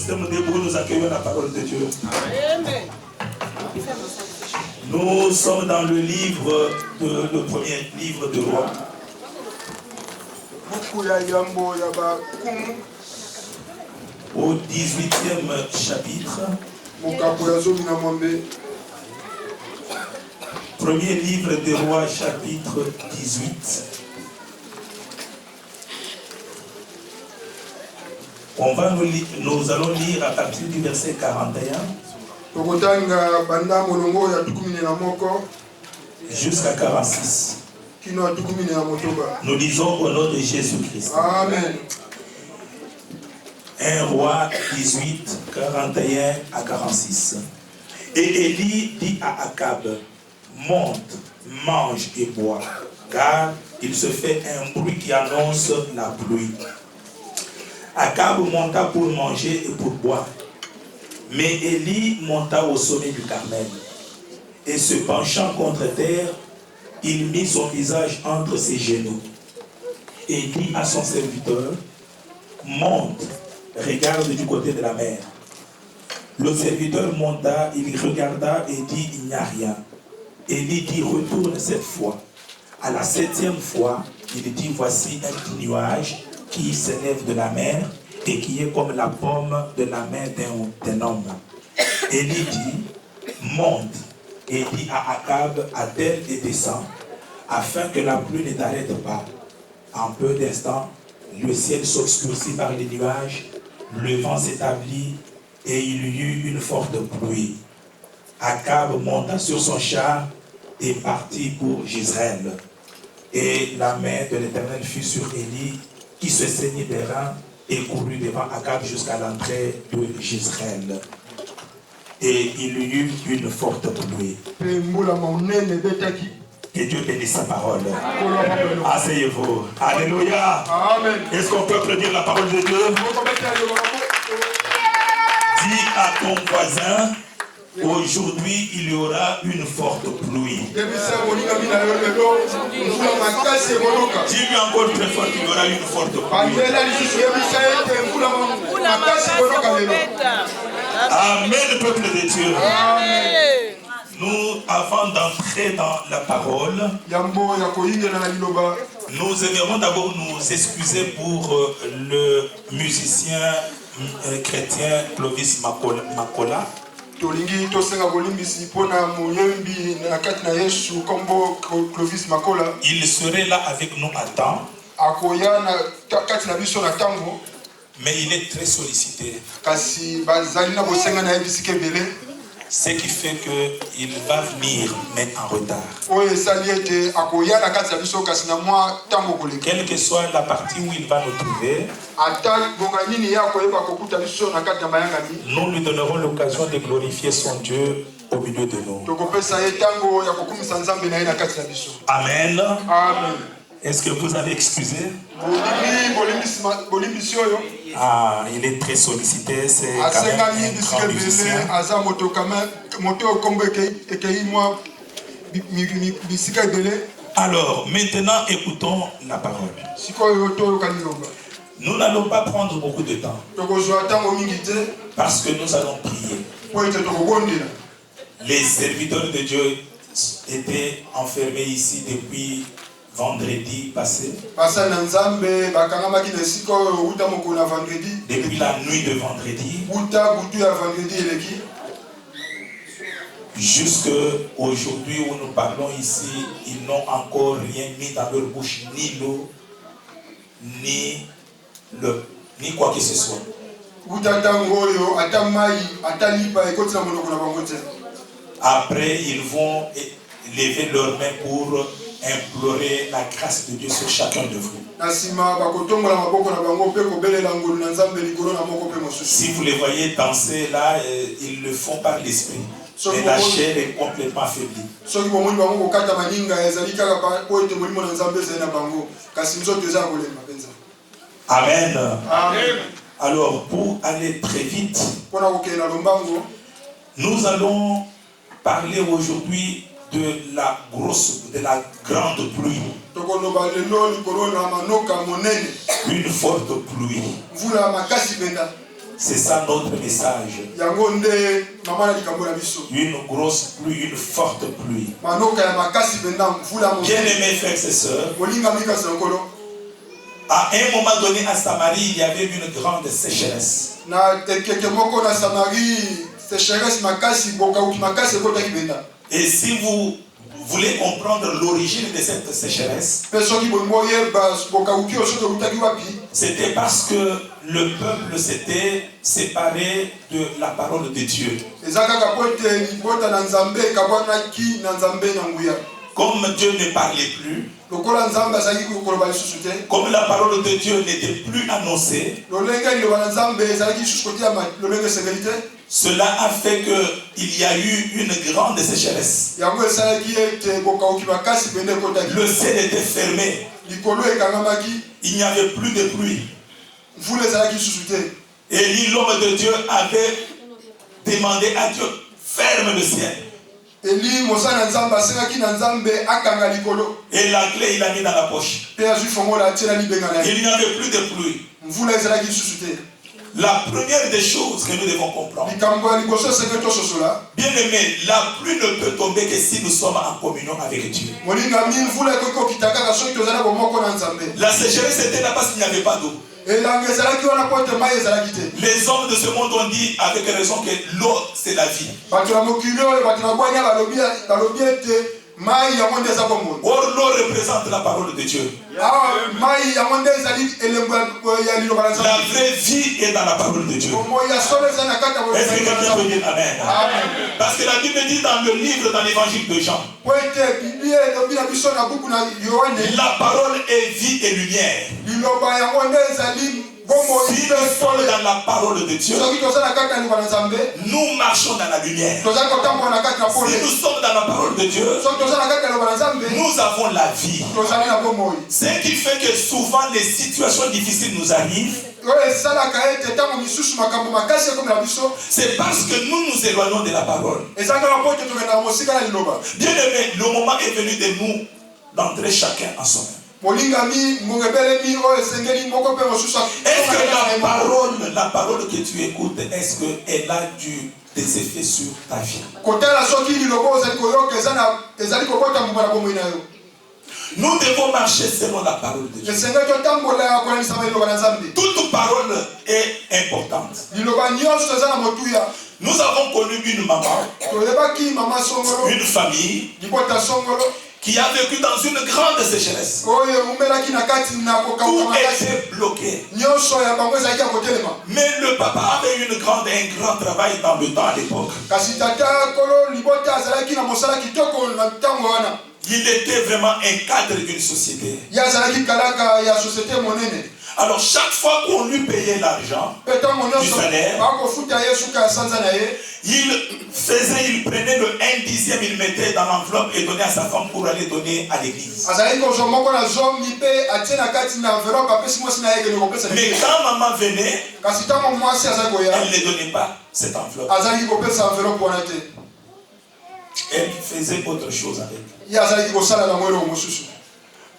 restons debout, nous accueillons la parole de Dieu. Amen. Nous sommes dans le livre, le premier livre de Roi. Au 18e chapitre. Premier livre des Rois, chapitre 18. Nous allons lire à partir du verset 41 jusqu'à 46. Nous lisons au nom de Jésus-Christ. Amen. 1 Roi 18, 41 à 46. Et Élie dit à Akab, monte, mange et bois, car il se fait un bruit qui annonce la pluie. Akab monta pour manger et pour boire. Mais Élie monta au sommet du Carmel. Et se penchant contre terre, il mit son visage entre ses genoux. Et dit à son serviteur, monte, regarde du côté de la mer. Le serviteur monta, il regarda et dit, il n'y a rien. Élie dit, retourne cette fois. À la 7e fois, il dit, voici un petit nuage qui s'élève de la mer et qui est comme la paume de la main d'un homme. Élie dit, monte, et dit à Akab, attelle et descend, afin que la pluie ne t'arrête pas. En peu d'instants, le ciel s'obscurcit par les nuages, le vent s'établit et il y eut une forte pluie. Akab monta sur son char et partit pour Jezreel. Et la main de l'Éternel fut sur Élie, qui se saignit des reins et courut devant Akab jusqu'à l'entrée de Jezreel. Et il y eut une forte pluie. Que Dieu bénisse sa parole. Asseyez-vous. Alléluia. Amen. Est-ce qu'on peut applaudir la parole de Dieu? Dis à ton voisin, aujourd'hui il y aura une forte pluie. Dis-lui encore très fort qu'il y aura une forte pluie. Amen, peuple de Dieu. Amen. Nous, avant d'entrer dans la parole, nous aimerons d'abord nous excuser pour le musicien chrétien Clovis Makola. Il serait là avec nous à temps, mais il est très sollicité. Ce qui fait qu'il va venir, mais en retard. Quelle que soit la partie où il va nous trouver, nous lui donnerons l'occasion de glorifier son Dieu au milieu de nous. Amen. Amen. Est-ce que vous avez excusé? Ah, il est très sollicité, c'est quand même un grand musicien. Alors, maintenant, écoutons la parole. Nous n'allons pas prendre beaucoup de temps, parce que nous allons prier. Les serviteurs de Dieu étaient enfermés ici depuis vendredi passé. Depuis la nuit de vendredi jusqu'à aujourd'hui où nous parlons ici, ils n'ont encore rien mis dans leur bouche, ni l'eau, ni quoi que ce soit. Après, ils vont lever leurs mains pour implorer la grâce de Dieu sur chacun de vous. Si vous les voyez danser là, ils le font par l'esprit. Mais la chair est complètement affaiblie. Amen. Amen. Alors, pour aller très vite, nous allons parler aujourd'hui de la grande pluie. Une forte pluie. C'est ça notre message. Une grosse pluie, une forte pluie. Bien-aimés frères et sœurs, à un moment donné à Samarie, il y avait une grande sécheresse. Et si vous voulez comprendre l'origine de cette sécheresse, c'était parce que le peuple s'était séparé de la parole de Dieu. Comme Dieu ne parlait plus, comme la parole de Dieu n'était plus annoncée, cela a fait qu'il y a eu une grande sécheresse. Le ciel était fermé. Il n'y avait plus de pluie. Et l'homme de Dieu avait demandé à Dieu, ferme le ciel. Et la clé, il l'a mis dans la poche. Il n'y avait plus de pluie. La première des choses que nous devons comprendre, bien aimé, la pluie ne peut tomber que si nous sommes en communion avec Dieu. La sécheresse était là parce qu'il n'y avait pas d'eau. Les hommes de ce monde ont dit avec raison que l'eau c'est la vie. Or l'eau représente la parole de Dieu. La vraie vie est dans la parole de Dieu. Est-ce que quelqu'un peut dire Amen? Parce que la Bible dit dans le livre, dans l'évangile de Jean, la parole est vie et lumière. Si nous sommes dans la parole de Dieu, nous marchons dans la lumière. Si nous sommes dans la parole de Dieu, nous avons la vie. Ce qui fait que souvent les situations difficiles nous arrivent. C'est parce que nous nous éloignons de la parole. Bien aimé, le moment est venu de nous d'entrer chacun en soi. Est-ce que la parole que tu écoutes, est-ce qu'elle a des effets sur ta vie? Nous devons marcher selon la parole de Dieu. Toute parole est importante. Nous avons connu une maman, une famille qui a vécu dans une grande sécheresse. Tout était bloqué. Mais le papa avait un grand travail dans le temps à l'époque. Il était vraiment un cadre d'une société. Alors chaque fois qu'on lui payait l'argent du salaire, il prenait le 1/10, il mettait dans l'enveloppe et donnait à sa femme pour aller donner à l'église. Mais quand maman venait, elle ne donnait pas cette enveloppe. Elle faisait autre chose avec.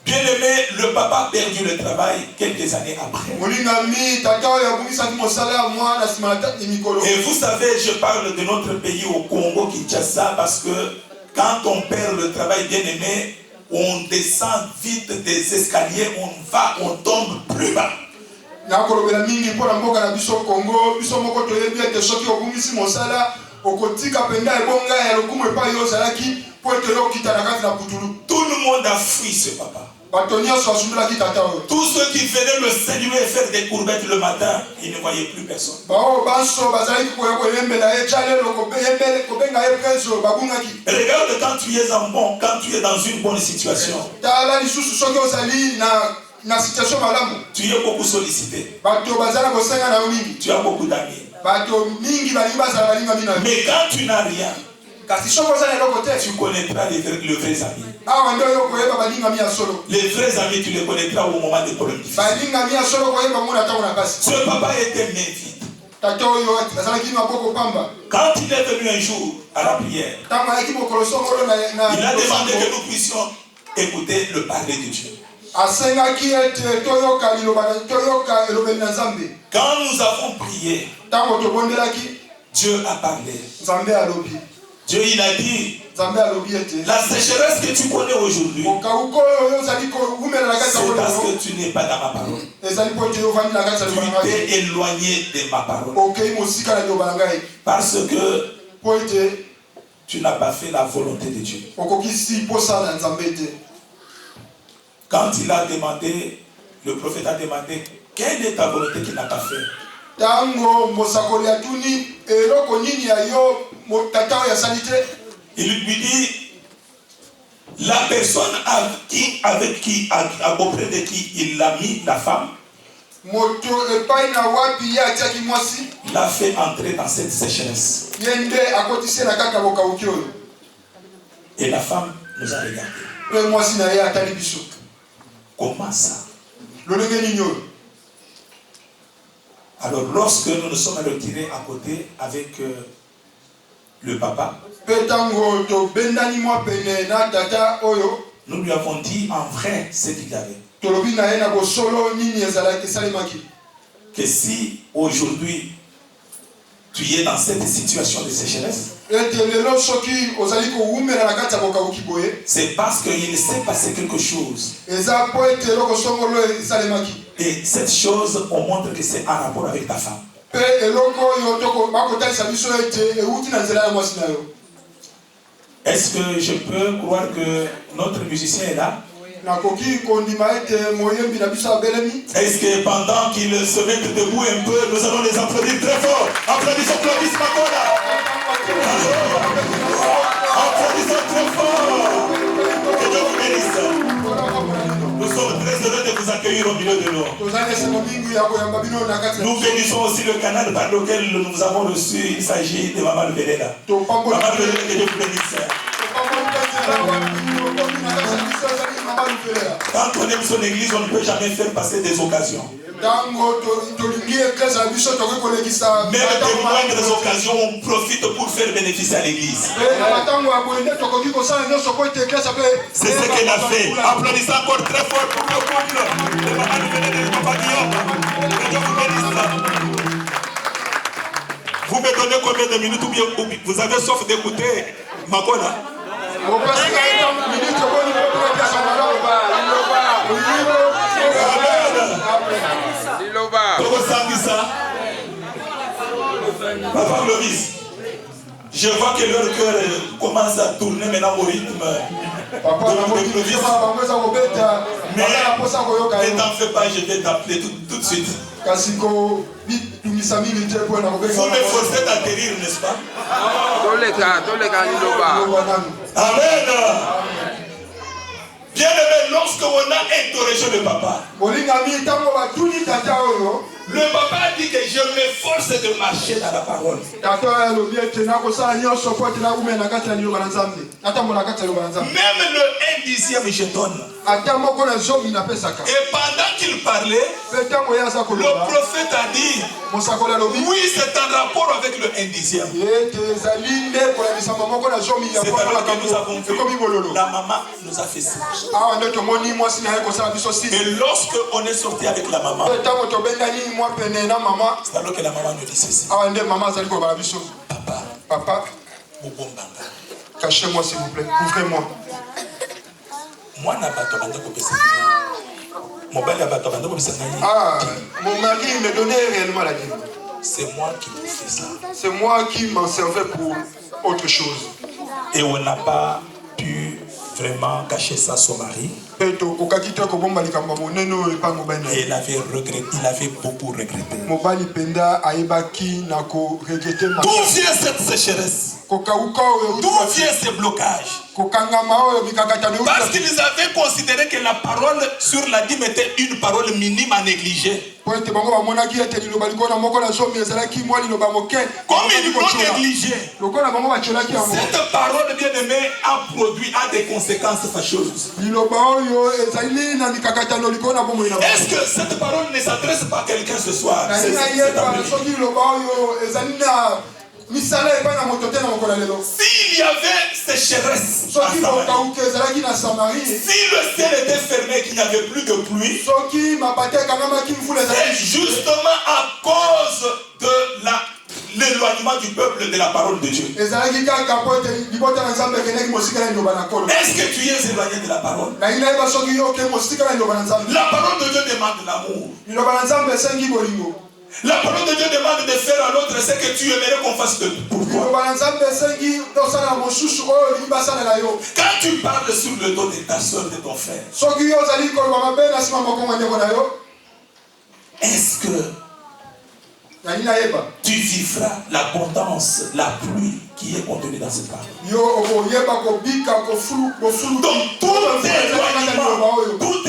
Bien aimé, le papa a perdu le travail quelques années après. Et vous savez, je parle de notre pays au Congo, Kinshasa, parce que quand on perd le travail, bien aimé, on descend vite des escaliers, on tombe plus bas. Tout le monde a fui ce papa. Tous ceux qui venaient le saluer et faire des courbettes le matin, ils ne voyaient plus personne. Regarde quand tu es quand tu es dans une bonne situation. Tu es beaucoup sollicité. Tu as beaucoup d'amis. Mais quand tu n'as rien, tu connaîtras les vrais amis. Les vrais amis, tu les connaîtras au moment des problèmes difficiles. Ce papa était main vide. Quand il est venu un jour à la prière, il a demandé que nous puissions écouter le parler de Dieu. Quand nous avons prié, Dieu a parlé. Nzambe alobi. Dieu il a dit, Nzambe alobi ete. la sécheresse que tu connais aujourd'hui, Okauko oyo ozali koumela na kati ya c'est parce bololo. que tu n'es pas dans ma parole. Ezali po ete ovandi na kati ya liloba na Tu ngai. t'es éloigné de ma parole. Okei mosika na liloba na ngai. Parce que Po ete tu n'as pas fait la volonté de Dieu. okokisi posa na Nzambe te. Quand il a demandé, le prophète a demandé, quelle est ta volonté qu'il n'a pas fait? Tango mosakoli atuni eloko nini ya yo tata oyo asali te. Il lui dit, la personne auprès de qui il a mis la femme, Moto epai na wapi ye atiaki mwasi. l'a fait entrer dans cette sécheresse. Ye nde akotisi na kaka bokauki oyo. Et la femme nous a regardé. Pe mwasi na ye atali biso. Comment ça? Lolenge nini oyo. Alors lorsque nous nous sommes retirés à côté avec le papa, Pe tango to bendani mwa pene na tata oyo. nous lui avons dit en vrai ce qu'il y avait. Tolobi na ye na bosolo nini ezalaki esalemaki. Que si aujourd'hui tu es dans cette situation de sécheresse, Ete lelo soki ozali kowumela na kati ya bokauki boye. c'est parce qu'il s'est passé quelque chose. Eza po ete eloko songolo esalemaki. Et cette chose, on montre que c'est en rapport avec ta femme. Pe eloko oyo toko bakotalisa biso ete euti na nzela ya mwasi na yo. Est-ce que je peux croire que notre musicien est là? Nakoki kondima ete moyembi na biso abelemi. Est-ce que pendant qu'ils se mettent debout un peu, nous allons les applaudir très fort? Applaudissons Clovis Makola. Applaudissons très fort. Que Dieu vous bénisse. Nous sommes très heureux de vous accueillir au milieu de nous. Nous bénissons aussi le canal par lequel nous avons reçu. Il s'agit de Maman Velela. Maman Velela, que Dieu vous bénisse. Quand on aime son église, on ne peut jamais faire passer des occasions. Même des moindres occasions, on profite pour faire bénéficier à l'église. C'est ce qu'elle a fait. Applaudissez encore très fort pour le couple de Maman Velela et de Papa Guillaume. Que Dieu vous bénisse. Vous me donnez combien de minutes ou bien vous avez sauf d'écouter Makola? Papa Clovis, je vois que leur cœur commence à tourner maintenant au rythme de Clovis. Mais ne t'en fais pas, je vais t'appeler tout de suite. Vous me forcez d'atterrir, n'est-ce pas? Amen. Bien aimé, lorsque on a interrogé le papa, le papa a dit que je m'efforce de marcher dans la parole. Même le 1/10, je donne. Et pendant qu'il parlait, le prophète a dit, oui, c'est en rapport avec le 1/10. C'est alors que nous avons vu, la maman nous a fait ça. Et lorsque on est sorti avec la maman, c'est alors que la maman nous dit ceci. Papa, cachez-moi s'il vous plaît, ouvrez-moi. Moi, mon mari me donnait réellement la dîme. C'est moi qui vous fais ça. C'est moi qui m'en servais pour autre chose. Et on n'a pas pu vraiment cacher ça à son mari. Et il avait beaucoup regretté. D'où vient cette sécheresse? D'où vient ce blocage? Parce qu'ils avaient considéré que la parole sur la dîme était une parole minime à négliger. Comme ils l'ont négligé. Cette parole, bien aimée, a des conséquences fâcheuses. Est-ce que cette parole ne s'adresse pas à quelqu'un ce soir? misala epai na moto te na mokolo lelo. S'il y avait sécheresse à Soki Samarie, bokauki ezalaki na Samarie, si le ciel était fermé, qu'il n'y avait plus de pluie, soki mapate ekangamaki mvula c'est ezalaki justement à cause de l'éloignement du peuple de la parole de Dieu. ezalaki kaka po ete libota na Nzambe ekendeki mosika na liloba na nkolo. Est-ce que tu es éloigné de la parole? Nalingi nayeba soki yo oke mosika na liloba na Nzambe. La parole de Dieu demande l'amour. Liloba na Nzambe esengi bolingo. La parole de Dieu demande de faire à l'autre ce que tu aimerais qu'on fasse de pour toi. Liloba na Nzambe esengi tosala mosusu oyo olingi basalela yo. Quand tu parles sur le dos de ta soeur, de ton frère, Soki yo ozali koloba mabe na nsima mokongo ndeko na yo, est-ce que nalingi nayeba tu vivras l'abondance, la pluie qui est contenue dans cette parole? yo okoyeba kobika kofulu. Donc tout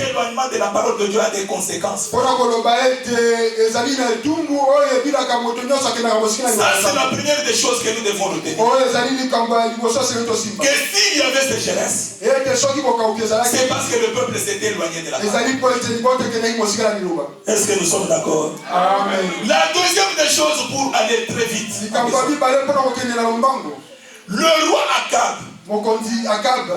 éloignement de la parole de Dieu a des conséquences. Mpona koloba ete ezali na etumbu oyo ebinaka moto nyonso akendaka mosika na Ça, c'est la première des choses que nous devons retenir. oyo ezali likambo ya liboso asengeli tosimba. Que s'il y avait sécheresse, ete soki bokauki ezalaki c'est parce que le peuple s'était éloigné de la parole. ezali po ete libota ekendeki mosika na liloba. Est-ce que nous sommes d'accord? Amen. La deuxième des choses pour aller très vite. likambo ya mibale mpona kokende na lombango. Le roi Akab, mokonzi Akab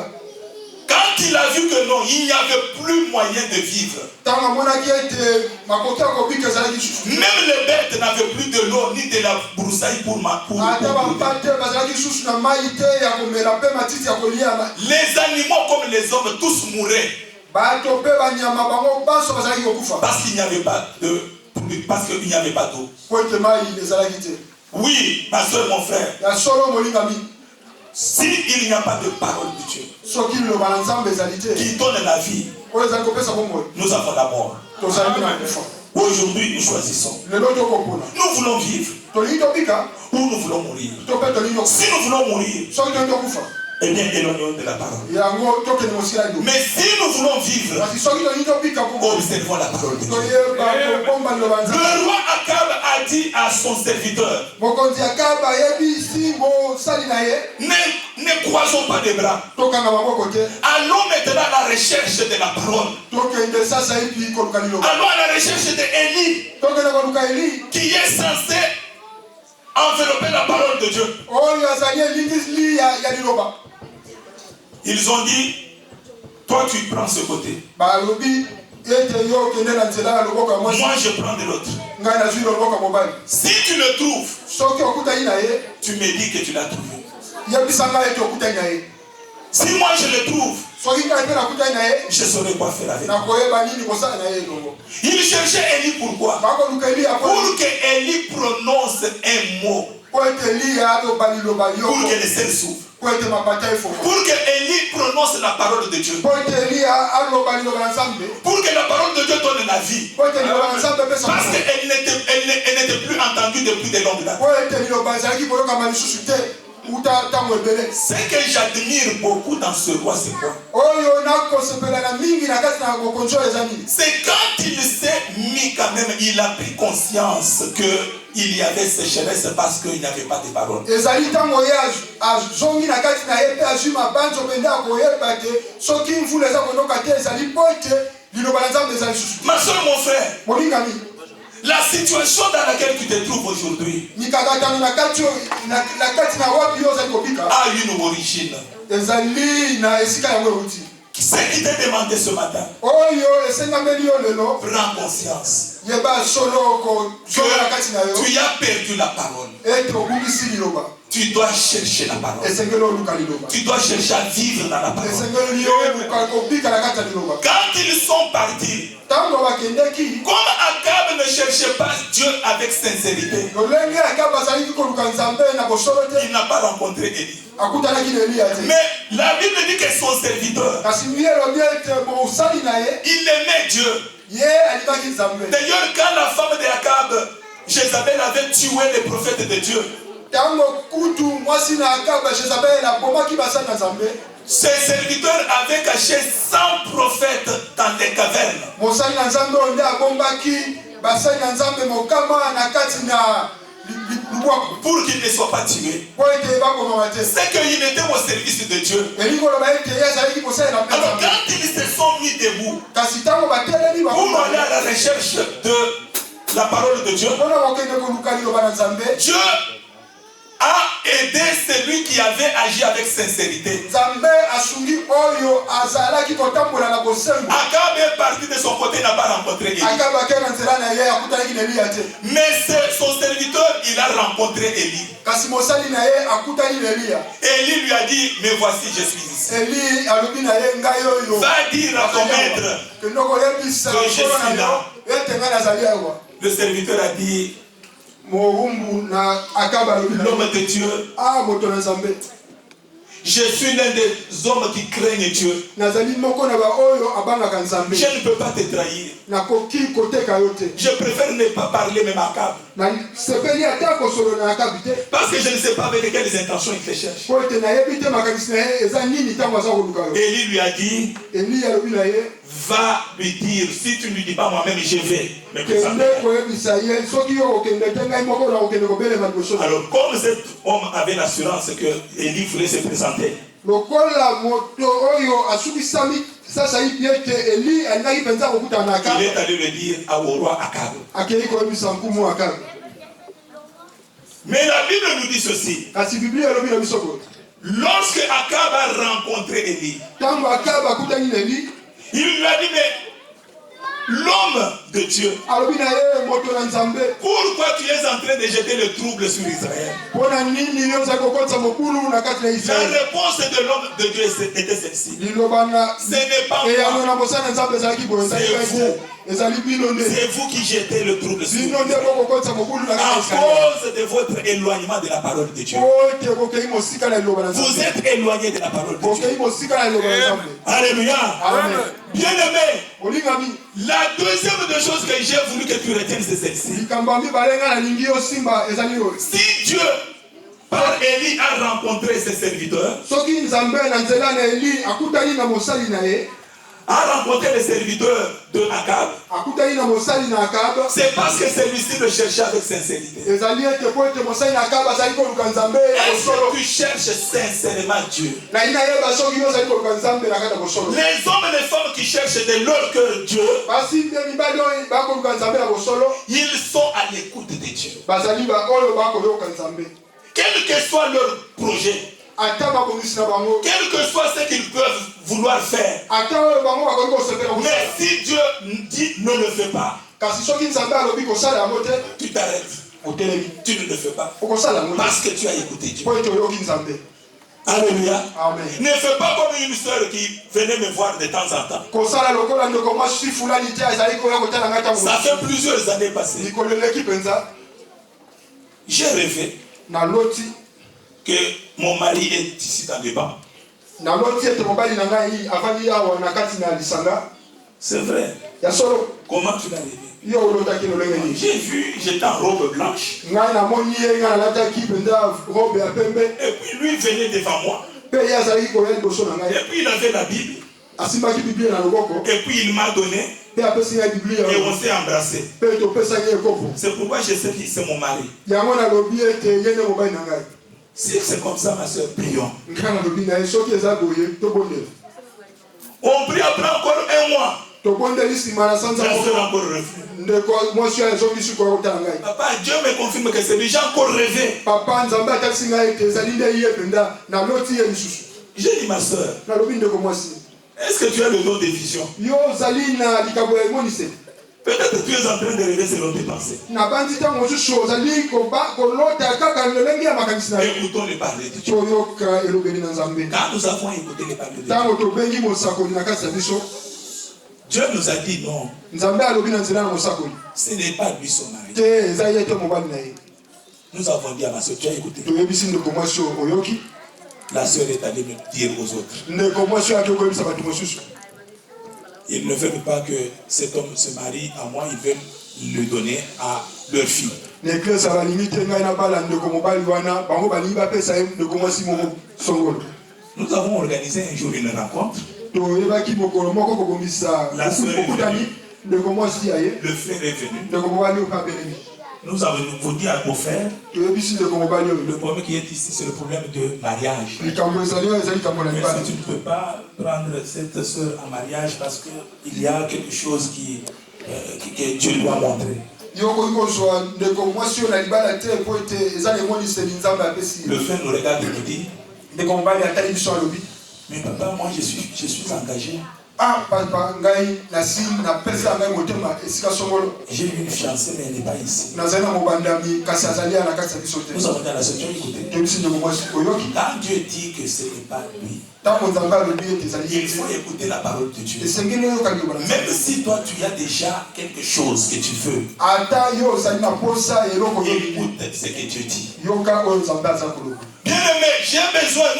quand il a vu que non, il n'y avait plus moyen de vivre. ntango amonaki ete makoki ya kobika ezalaki susu. Même les bêtes n'avaient plus de l'eau ni de la broussaille pour ata bampa te bazalaki susu na mai te ya komela mpe matiti ya kolia. Les animaux comme les hommes tous mouraient. bato mpe banyama bango banso bazalaki kokufa Parce qu'il n'y avait pas de pluie, parce qu'il n'y avait pas d'eau. po ete mai ezalaki te. Oui, ma soeur, mon frère, ya solo molingami s'il n'y a pas de parole de Dieu soki liloba na Nzambe ezali te qui donne la vie, oyo ezali kopesa bomoi nous avons la mort. tozali na kufa. Aujourd'hui, nous choisissons. lelo tokopona Nous voulons vivre tolingi tobika ou nous voulons mourir. to mpe tolingi tokufa. Si nous voulons mourir, soki tolingi tokufa eh bien, éloignons de la parole. yango tokende mosika ya liloba. Mais si nous voulons vivre, kasi soki tolingi tobika bomoi observons la parole de Dieu. toyeba kobomba liloba na Nzambe. Le roi Akab a dit à son serviteur, mokonzi Akab ayebisi mosali na ye ne croisons pas les bras. tokanga maboko te Allons maintenant à la recherche de la parole. tokende sasa epi koluka liloba. Allons à la recherche d'Élie, tokende koluka Eli qui est censé envelopper la parole de Dieu. oyo azali elingisi ya liloba. Ils ont dit, toi tu prends ce côté, balobi ete yo okende na nzela ya loboko ya mwasi moi je prends de l'autre. ngai nazwi loboko ya mobali. Si tu le trouves, soki okutani na ye tu me dis que tu l'as trouvé. yebisa ngai ete okutani na ye. Si moi je le trouve, soki ngai mpe nakutani na ye je saurai quoi faire avec lui. nakoyeba nini kosala na ye elongo. Il cherchait Élie pourquoi? bakoluka Eli ya Pour que Élie prononce un mot, po ete Eli aloba liloba pour yoko que le ciel s'ouvre, po ete mapata efoko pour que Élie prononce la parole de Dieu, po ete Eli aloba liloba na Nzambe pour que la parole de Dieu donne la vie. po ete liloba na Nzambe epesa Parce makambo. qu'elle n'était plus entendue depuis de longues dates. po ete liloba ezalaki koyokama lisusu te uta ntango ebele. Ce que j'admire beaucoup dans ce roi, c'est quoi? oyo nakosepelana mingi na kati na bokonzi oyo eza nini. C'est quand il s'est mis quand même, il a pris conscience qu'il y avait sécheresse parce qu'il n'y avait pas de parole. ezali ntango ye azongi na kati na ye mpe azwi mabanzo pende akoyeba te soki mvula eza konoka te ezali po ete liloba na Nzambe ezali susu. Ma soeur, mon frère, molingami la situation dans laquelle tu te trouves aujourd'hui mikakatano na kati na wapi yo ozali kobika a une origine. ezali na esika yango euti. Ce qui t'est demandé ce matin, oyo esengameli yo lelo prends conscience yeba solo kozonga na kati na que yo tu as perdu la parole. ete obungisi liloba. Tu dois chercher la parole. esengeli oluka liloba. Tu dois chercher à vivre dans la parole. esengeli yo oluka kobika na kati ya liloba. Quand ils sont partis, ntango bakendeki comme Akab ne cherchait pas Dieu avec sincérité, lolenge Akab azalaki koluka Nzambe na bosolo te il n'a pas rencontré Élie. akutanaki na Eliya te. Mais la Bible dit que son serviteur, kasi mbi elobi ete mosali na ye il aimait Dieu. ye alingaki Nzambe. D'ailleurs, quand la femme de Akab, Jézabel, avait tué les prophètes de Dieu, ntango kutu mwasi na Akab Jezabel abomaki basali na Nzambe, ses serviteurs avaient caché 100 prophètes dans les cavernes. mosali na Nzambe oyo nde abombaki basali na Nzambe mokama na kati na lubwaku Pour qu'ils ne soient pas tués. po ete bakomama te. C'est qu'ils étaient au service de Dieu. elingi koloba ete ye azalaki kosalela mpe Alors Nzambe. quand ils se sont mis debout kasi ntango batelemi pour aller bakoma à la recherche de la parole de Dieu, mpona kokende koluka liloba na Nzambe, Dieu a aidé celui qui avait agi avec sincérité. Nzambe asungi oyo azalaki kotambola na bosembo. Akab est parti de son côté, n'a pas rencontré Élie. Akab akena nzela na ye akutanaki na Eliya te. Mais son serviteur, il a rencontré Élie. Kasi mosali na ye akutani na Eliya. Élie lui a dit, mais voici, je suis ici. Eli alobi na ye ngai oyo. Va dire à ton maître que je suis là. Le serviteur a dit, l'homme de Dieu, je suis l'un des hommes qui craignent Dieu. Je ne peux pas te trahir. Je préfère ne pas parler même à Akab. Parce que je ne sais pas avec quelles intentions il te cherche. Élie lui a dit, va lui dire, si tu ne lui dis pas moi-même, je vais. Alors, comme cet homme avait l'assurance que Élie voulait se présenter, il est allé le dire au roi Akab. Mais la Bible nous dit ceci. Lorsque Akab a rencontré Élie, il lui a dit, mais l'homme de Dieu, pourquoi tu es en train de jeter le trouble sur Israël? La réponse de l'homme de Dieu était celle-ci. Ce n'est pas moi. C'est vous qui jetez le trouble sur Israël. À cause de votre éloignement de la parole de Dieu. Vous êtes éloigné de la parole de Dieu. Alléluia. Bien aimé, la deuxième des choses que j'ai voulu que tu retiennes, c'est celle-ci. Si Dieu, par Élie, a rencontré ses serviteurs, a rencontré les serviteurs de Akab, c'est parce que celui-ci le cherchait avec sincérité. Est-ce que tu cherches sincèrement Dieu? Les hommes et les femmes qui cherchent de leur cœur Dieu, ils sont à l'écoute de Dieu. Quel que soit leur projet, quel que soit ce qu'ils peuvent vouloir faire, mais si Dieu dit ne le fais pas, tu t'arrêtes. Tu ne le fais pas parce que tu as écouté Dieu. Alléluia. Amen. Ne fais pas comme une soeur qui venait me voir de temps en temps. Ça fait plusieurs années passées. J'ai rêvé que mon mari est ici dans le banc. C'est vrai. Comment tu l'as rêvé? J'ai vu, j'étais en robe blanche. Et puis lui venait devant moi. Et puis il avait la Bible. Et puis il m'a donné. Et on s'est embrassé. C'est pourquoi je sais que c'est mon mari. Si c'est comme ça, ma soeur, prions. On prie après encore un mois. La soeur a encore rêvé. Papa, Dieu me confirme que c'est déjà encore rêvé. J'ai dit, ma soeur, est-ce que tu as le don de vision? Peut-être que tu es en train de rêver selon tes pensées. Écoutons les paroles de Dieu. Quand nous avons écouté les paroles de Dieu, Dieu nous a dit non. Ce n'est pas lui son mari. Nous avons dit à ma soeur, tu as écouté. La soeur est allée me dire aux autres. Ils ne veulent pas que cet homme se marie à moi, ils veulent le donner à leur fille. Nous avons organisé un jour une rencontre. La soeur est venue. Le frère est venu. Nous avons dit à vos frères, le problème qui est ici, c'est le problème de mariage. Mais si tu ne peux pas prendre cette soeur en mariage parce qu'il y a quelque chose que Dieu doit montrer. Le frère nous regarde et nous dit, mais papa, moi je suis engagé. Ah, papa, j'ai une fiancée, mais elle n'est pas ici. Nous avons dans la section écoutée. Quand Dieu dit que ce n'est pas lui, il faut écouter la parole de Dieu. Même si toi tu as déjà quelque chose que tu veux, écoute ce que Dieu dit. Bien aimé,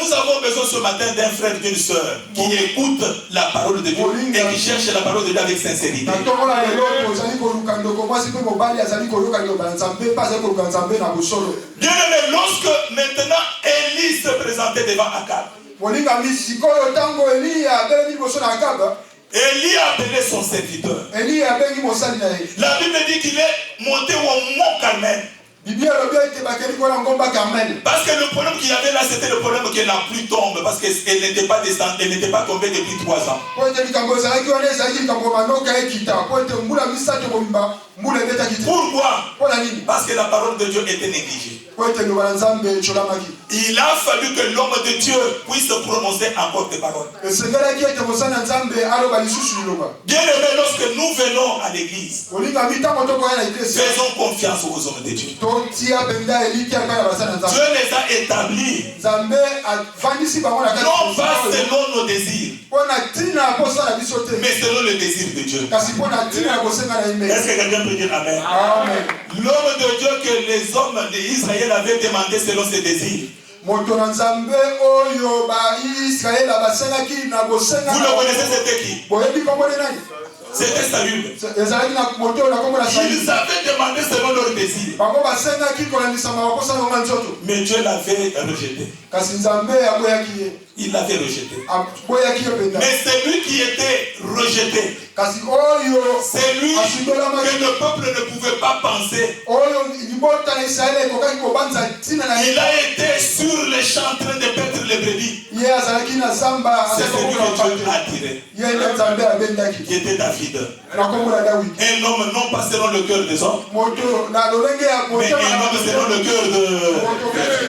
nous avons besoin ce matin d'un frère, d'une soeur qui écoute la parole de Dieu et qui cherche la parole de Dieu avec sincérité. Bien aimé, lorsque maintenant Élie se présentait devant Akab, Élie a appelé son serviteur. La Bible dit qu'il est monté au mont Carmel. Parce que le problème qu'il y avait là, c'était le problème que la pluie tombe. Parce qu'elle n'était pas descendue, elle n'était pas tombée depuis 3 ans. Pourquoi? Parce que la parole de Dieu était négligée. Il a fallu que l'homme de Dieu puisse prononcer encore des paroles. Bien aimé, lorsque nous venons à l'église, faisons confiance aux hommes de Dieu. Dieu les a établis non pas selon nos désirs, mais selon le désir de Dieu. Est-ce que quelqu'un peut dire Amen? L'homme de Dieu que les hommes d'Israël avaient demandé selon ses désirs. Vous le connaissez, c'était qui? C'était Saül. Ils avaient demandé selon leur désir. Mais Dieu l'avait rejeté. Il l'avait rejeté. Mais c'est lui qui était rejeté. C'est lui que le peuple ne pouvait pas penser. Il a été sur les champs en train de perdre les brebis. C'est celui que Dieu a attiré. Qui était David. Un homme non pas selon le cœur des hommes, mais un homme selon le cœur de...